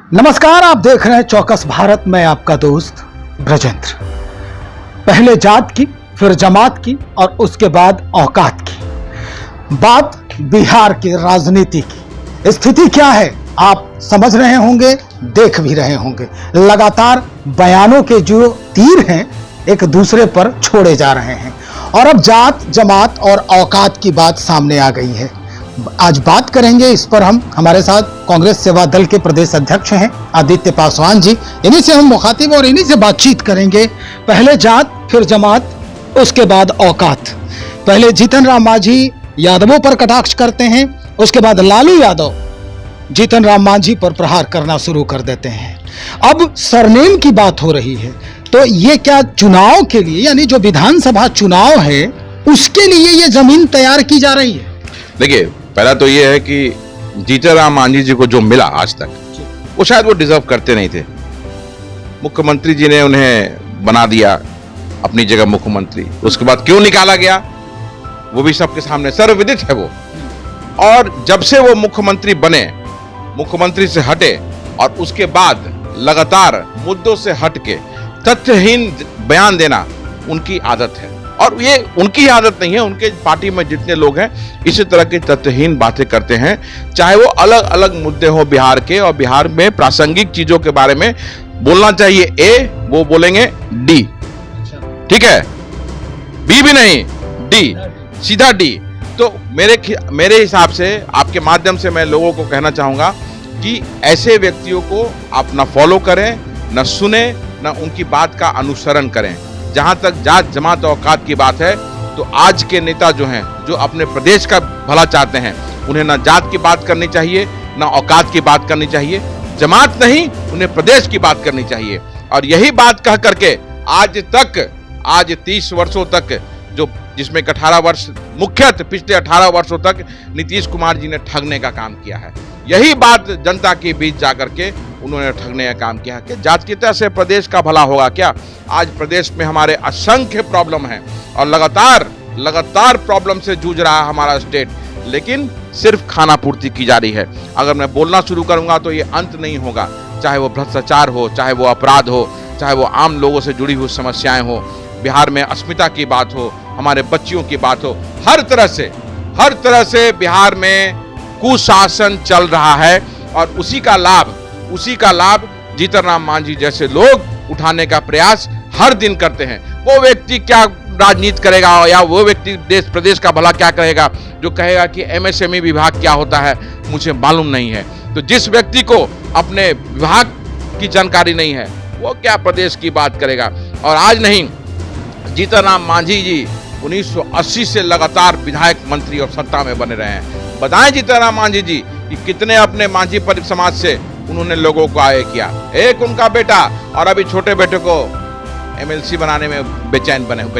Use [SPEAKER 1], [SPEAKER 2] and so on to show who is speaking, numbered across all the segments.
[SPEAKER 1] नमस्कार, आप देख रहे हैं चौकस भारत में आपका दोस्त ब्रजेंद्र। पहले जात की, फिर जमात की और उसके बाद औकात की। बात बिहार की राजनीति की स्थिति क्या है आप समझ रहे होंगे, देख भी रहे होंगे। लगातार बयानों के जो तीर हैं एक दूसरे पर छोड़े जा रहे हैं और अब जात, जमात और औकात की बात सामने आ गई है। आज बात करेंगे इस पर। हम हमारे साथ कांग्रेस सेवा दल के प्रदेश अध्यक्ष हैं आदित्य पासवान जी, इन्हीं से हम मुखातिब और इन्हीं से बातचीत करेंगे। पहले जात, फिर जमात, उसके बाद औकात। पहले जीतन राम मांझी यादवों पर कटाक्ष करते हैं, उसके बाद लालू यादव जीतन राम मांझी पर प्रहार करना शुरू कर देते हैं। अब सरनेम की बात हो रही है, तो ये क्या चुनाव के लिए, यानी जो विधानसभा चुनाव है उसके लिए ये जमीन तैयार की जा रही है?
[SPEAKER 2] देखिए, पहला तो ये है कि जीतन राम मांझी जी को जो मिला आज तक, वो शायद वो डिजर्व करते नहीं थे। मुख्यमंत्री जी ने उन्हें बना दिया अपनी जगह मुख्यमंत्री, उसके बाद क्यों निकाला गया वो भी सबके सामने सर्वविदित है वो। और जब से वो मुख्यमंत्री बने, मुख्यमंत्री से हटे और उसके बाद लगातार मुद्दों से हटके तथ्यहीन बयान देना उनकी आदत है। और ये उनकी आदत नहीं है, उनके पार्टी में जितने लोग हैं इसी तरह की तथ्यहीन बातें करते हैं, चाहे वो अलग अलग मुद्दे हो बिहार के, और बिहार में प्रासंगिक चीजों के बारे में बोलना चाहिए ए, वो बोलेंगे डी। ठीक है, बी भी नहीं, डी, सीधा डी। तो मेरे हिसाब से, आपके माध्यम से मैं लोगों को कहना चाहूंगा कि ऐसे व्यक्तियों को आप ना फॉलो करें, ना सुने, ना उनकी बात का अनुसरण करें। जहां तक जात, जमात, औकात की बात है, तो आज के नेता जो हैं, जो अपने प्रदेश का भला चाहते हैं, उन्हें ना जात की बात करनी चाहिए, ना औकात की बात करनी चाहिए। जमात नहीं, उन्हें प्रदेश की बात करनी चाहिए। और यही बात कह करके आज 30 वर्षों तक, जो जिसमें 18 वर्ष मुख्यतः पिछले 18 वर्षों तक नीतीश कुमार जी ने ठगने का काम किया है। यही बात जनता के बीच जाकर के उन्होंने ठगने का काम किया कि जातीयता से प्रदेश का भला होगा क्या। आज प्रदेश में हमारे असंख्य प्रॉब्लम हैं और लगातार प्रॉब्लम से जूझ रहा है हमारा स्टेट, लेकिन सिर्फ खाना पूर्ति की जा रही है। अगर मैं बोलना शुरू करूंगा तो ये अंत नहीं होगा, चाहे वो भ्रष्टाचार हो, चाहे वो अपराध हो, चाहे वो आम लोगों से जुड़ी हुई समस्याएं हो, बिहार में अस्मिता की बात हो, हमारे बच्चियों की बात हो, हर तरह से बिहार में कुशासन चल रहा है। और उसी का लाभ जीतन राम मांझी जैसे लोग उठाने का प्रयास हर दिन करते हैं। वो व्यक्ति क्या राजनीति करेगा, या वो व्यक्ति देश प्रदेश का भला क्या करेगा, जो कहेगा कि एमएसएमई विभाग क्या होता है मुझे मालूम नहीं है। तो जिस व्यक्ति को अपने विभाग की जानकारी नहीं है, वो क्या प्रदेश की बात करेगा। और आज नहीं, जीतन राम मांझी जी 1980 से लगातार विधायक, मंत्री और सत्ता में बने रहे हैं। बताएं जीतन राम मांझी जी कि कितने अपने मांझी परिवार समाज से उन्होंने लोगों को आगे किया। एक उनका बेटा, और अभी छोटे बेटे को एमएलसी बनाने में बेचैन हुए हैं,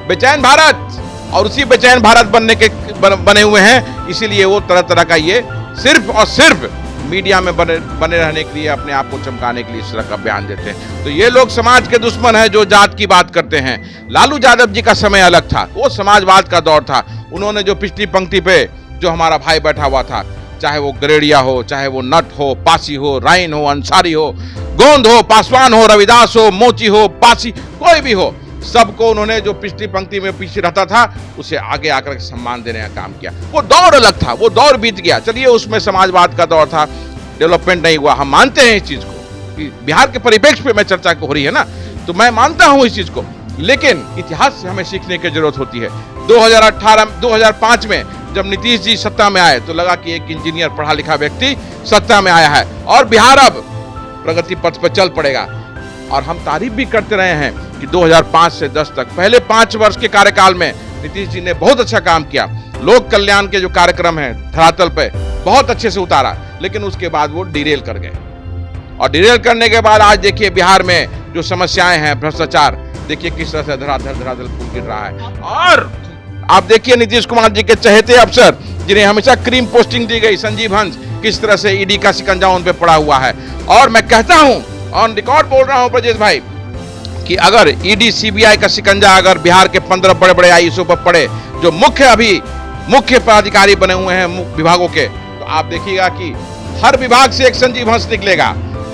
[SPEAKER 2] बेचैन भारत। और उसी बेचैन भारत बने हुए हैं, इसीलिए वो तरह तरह का ये सिर्फ और सिर्फ मीडिया में बने रहने के लिए, अपने आप को चमकाने के लिए इस तरह का बयान देते हैं। तो ये लोग समाज के दुश्मन हैं जो जात की बात करते हैं। लालू यादव जी का समय अलग था, वो समाजवाद का दौर था। उन्होंने जो पिछली पंक्ति पे जो हमारा भाई बैठा हुआ था, चाहे वो गरेड़िया हो, चाहे वो नट हो, पासी हो, राइन हो, अंसारी हो, गोंद हो, पासवान हो, रविदास हो, मोची हो, पासी, कोई भी हो, सबको उन्होंने जो पिछली पंक्ति में पीछे रहता था उसे आगे आकर सम्मान देने का काम किया। वो दौर अलग था, वो दौर बीत गया। चलिए, उसमें समाजवाद का दौर था, डेवलपमेंट नहीं हुआ, हम मानते हैं इस चीज को। बिहार के परिप्रेक्ष्य पे मैं चर्चा हो रही है ना, तो मैं मानता हूं इस चीज को, लेकिन इतिहास से हमें सीखने की जरूरत होती है। 2005 में जब नीतीश जी सत्ता में आए तो लगा कि एक इंजीनियर, पढ़ा लिखा व्यक्ति सत्ता में आया है और बिहार अब प्रगति पथ पर चल पड़ेगा। और हम तारीफ भी करते रहे हैं कि 2005 से 10 तक, पहले 5 वर्ष के कार्यकाल में नीतीश जी ने बहुत अच्छा काम किया। लोक कल्याण के जो कार्यक्रम हैं धरातल पे बहुत अच्छे से उतारा, लेकिन उसके बाद वो डिरेल कर गए। और डिरेल करने के बाद आज देखिए बिहार में जो समस्याएं हैं, भ्रष्टाचार, देखिए किस तरह से धरातल फूल गिर रहा है। और आप देखिए नीतीश कुमार जी के चहेते अफसर, जिन्हें हमेशा क्रीम पोस्टिंग दी गई, संजीव हंस, किस तरह से ईडी का शिकंजा उन पे पड़ा हुआ है। और मैं कहता हूं, ऑन रिकॉर्ड बोल रहा हूं ब्रजेश भाई, कि अगर ईडी सीबीआई का शिकंजा अगर बिहार के 15 बड़े आईएएसओ पर पड़े, जो मुख्य पदाधिकारी बने हुए हैं विभागों के, तो आप देखिएगा कि हर विभाग से एक संजीव हंस निकलेगा,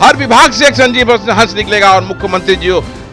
[SPEAKER 2] हर विभाग से एक संजीव हंस निकलेगा। और मुख्यमंत्री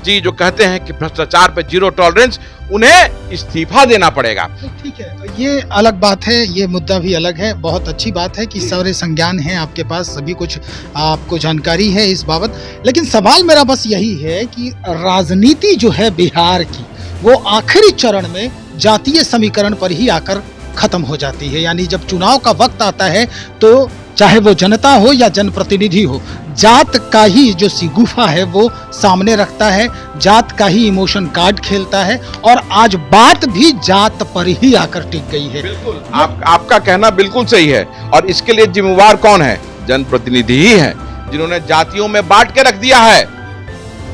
[SPEAKER 2] जी जो कहते हैं कि भ्रष्टाचार पे जीरो टॉलरेंस, उन्हें इस्तीफा देना पड़ेगा।
[SPEAKER 1] ठीक है, तो ये अलग बात है, ये मुद्दा भी अलग है। बहुत अच्छी बात है कि सारे संज्ञान हैं आपके पास, सभी कुछ आपको जानकारी है इस बाबत। लेकिन सवाल मेरा बस यही है कि राजनीति जो है बिहार की, वो आखिरी चरण में जातीय समीकरण पर ही आकर खत्म हो जाती है। यानी जब चुनाव का वक्त आता है तो चाहे वो जनता हो या जनप्रतिनिधि हो, जात का ही जो सिगुफा है वो सामने रखता है, जात का ही इमोशन कार्ड खेलता है। और आज बात भी जात पर ही आकर टिक गई है।
[SPEAKER 2] बिल्कुल, आपका कहना बिल्कुल सही है। और इसके लिए जिम्मेवार कौन है? जनप्रतिनिधि ही है, जिन्होंने जातियों में बांट के रख दिया है।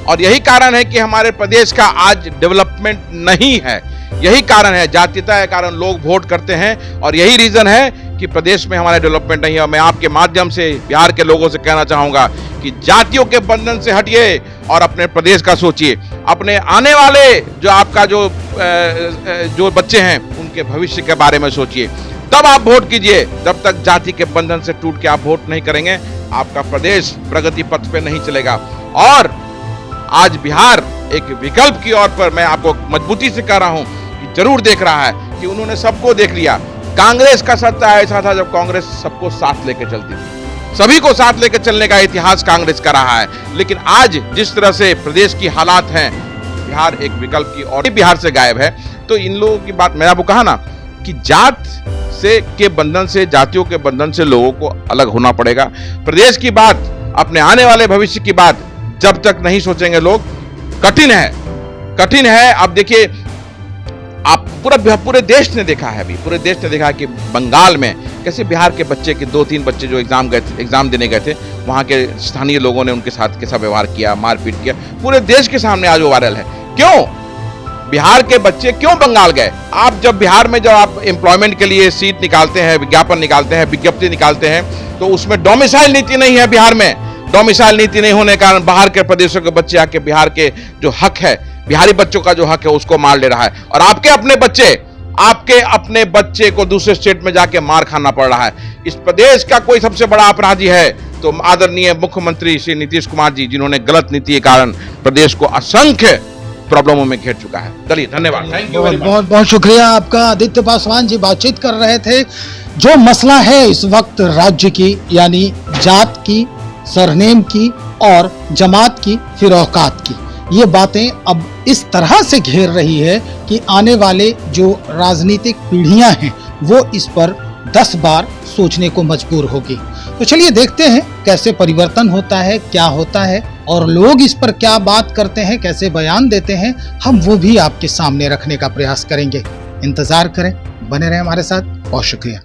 [SPEAKER 2] और यही कारण है कि हमारे प्रदेश का आज डेवलपमेंट नहीं है। यही कारण है, जातीयता के कारण लोग वोट करते हैं। और यही रीजन है कि प्रदेश में हमारे डेवलपमेंट नहीं है। और मैं आपके माध्यम से बिहार के लोगों से कहना चाहूंगा कि जातियों के बंधन से हटिए और अपने प्रदेश का सोचिए। अपने आने वाले जो आपका जो बच्चे हैं, उनके भविष्य के बारे में सोचिए, तब आप वोट कीजिए। जब तक जाति के बंधन से टूट के आप वोट नहीं करेंगे, आपका प्रदेश प्रगति पथ पे नहीं चलेगा। और आज बिहार एक विकल्प की ओर पर, मैं आपको मजबूती से कह रहा हूं कि जरूर देख रहा है कि उन्होंने सबको देख लिया। कांग्रेस का सत्ता ऐसा था जब कांग्रेस सबको साथ लेकर चलती थी, सभी को साथ लेकर चलने का इतिहास कांग्रेस का रहा है। लेकिन आज जिस तरह से प्रदेश की हालात हैं, बिहार एक विकल्प की ओर बिहार से गायब है। तो इन लोगों की बात, मैंने आपको कहा ना कि जात से के बंधन से, जातियों के बंधन से लोगों को अलग होना पड़ेगा। प्रदेश की बात, अपने आने वाले भविष्य की बात जब तक नहीं सोचेंगे लोग, कठिन है। अब देखिए, आप पूरे देश ने देखा है, अभी पूरे देश ने देखा कि बंगाल में कैसे बिहार के बच्चे के 2-3 बच्चे जो एग्जाम देने गए थे, वहां के स्थानीय लोगों ने उनके साथ कैसा व्यवहार किया, मारपीट किया। पूरे देश के सामने आज वो वायरल है। क्यों बिहार के बच्चे क्यों बंगाल गए? आप जब बिहार में जब आप एम्प्लॉयमेंट के लिए सीट निकालते हैं, विज्ञापन निकालते हैं, विज्ञप्ति निकालते हैं, तो उसमें डोमिसाइल नीति नहीं है। बिहार में डोमिसाइल नीति नहीं होने के कारण बाहर के प्रदेशों के बच्चे आके बिहार के जो हक है, बिहारी बच्चों का जो हक है, उसको मार ले रहा है। और आपके अपने बच्चे को दूसरे स्टेट में जाके मार खाना पड़ रहा है। इस प्रदेश का कोई सबसे बड़ा अपराधी है तो आदरणीय मुख्यमंत्री श्री नीतीश कुमार जी, जिन्होंने गलत नीति के कारण प्रदेश को असंख्य प्रॉब्लमों में घेर चुका है। चलिए, धन्यवाद, थैंक यू।
[SPEAKER 1] बहुत बहुत शुक्रिया आपका। आदित्य पासवान जी बातचीत कर रहे थे। जो मसला है इस वक्त राज्य की, यानी जात की, सरनेम की और जमात की, फिर औकात की, ये बातें अब इस तरह से घेर रही है कि आने वाले जो राजनीतिक पीढ़ियां हैं वो इस पर 10 बार सोचने को मजबूर होगी। तो चलिए देखते हैं कैसे परिवर्तन होता है, क्या होता है और लोग इस पर क्या बात करते हैं, कैसे बयान देते हैं। हम वो भी आपके सामने रखने का प्रयास करेंगे। इंतजार करें, बने रहें हमारे साथ। बहुत शुक्रिया।